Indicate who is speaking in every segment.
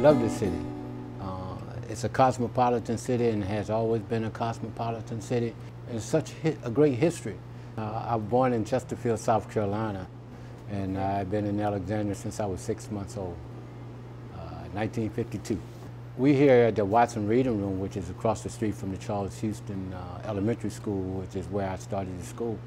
Speaker 1: love this city. It's a cosmopolitan city and has always been a cosmopolitan city. And it's such a great history. I was born in Chesterfield, South Carolina, and I've been in Alexandria since I was 6 months old, 1952. We're here at the Watson Reading Room, which is across the street from the Charles Houston Elementary School, which is where I started the school.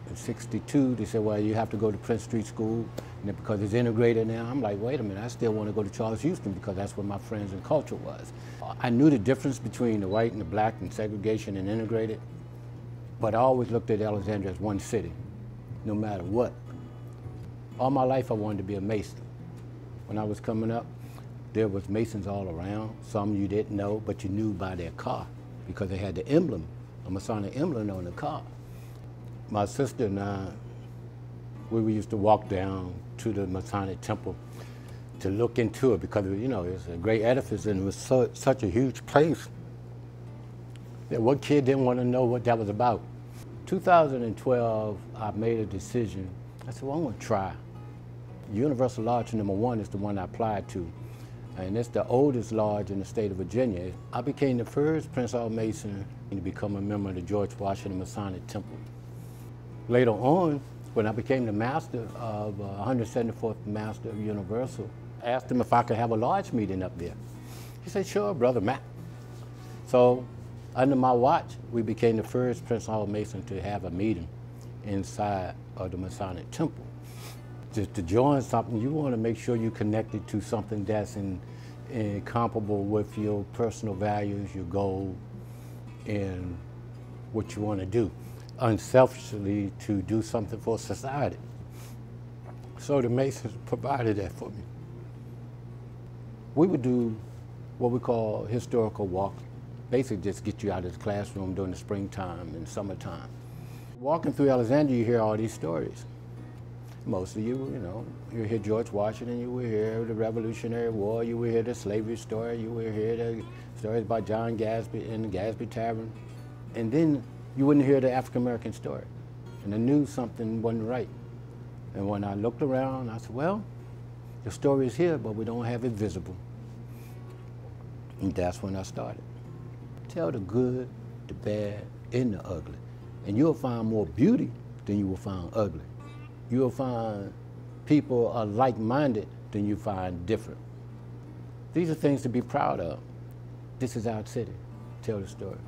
Speaker 1: In '62, they said, well, you have to go to Prince Street School, and because it's integrated now, I'm like, wait a minute, I still want to go to Charles Houston because that's where my friends and culture was. I knew the difference between the white and the black and segregation and integrated, but I always looked at Alexandria as one city, no matter what. All my life I wanted to be a Mason. When I was coming up, there was Masons all around. Some you didn't know, but you knew by their car because they had the emblem, a Masonic emblem on the car. My sister and I, we used to walk down to the Masonic temple to look into it because, you know, it's a great edifice and it was such a huge place that what kid didn't want to know what that was about. 2012, I made a decision. I said, well, I'm going to try. Universal Lodge number 1 is the one I applied to, and it's the oldest lodge in the state of Virginia. I became the first Prince Hall Mason to become a member of the George Washington Masonic Temple. Later on, when I became the master of 174th Master of Universal, I asked him if I could have a lodge meeting up there. He said, sure, Brother Matt. So under my watch, we became the first Prince Hall Mason to have a meeting inside of the Masonic Temple. Just to join something, you want to make sure you're connected to something that's comparable with your personal values, your goal, and what you want to do, unselfishly to do something for society. So the Masons provided that for me. We would do what we call historical walks, basically just get you out of the classroom during the springtime and summertime. Walking through Alexandria, you hear all these stories. Most of you, you hear George Washington, you will hear the Revolutionary War, you will hear the slavery story, you will hear the stories about John Gadsby in the Gadsby Tavern, and then you wouldn't hear the African-American story. And I knew something wasn't right. And when I looked around, I said, well, the story is here, but we don't have it visible. And that's when I started. Tell the good, the bad, and the ugly. And you'll find more beauty than you will find ugly. You'll find people are like-minded than you find different. These are things to be proud of. This is our city. Tell the story.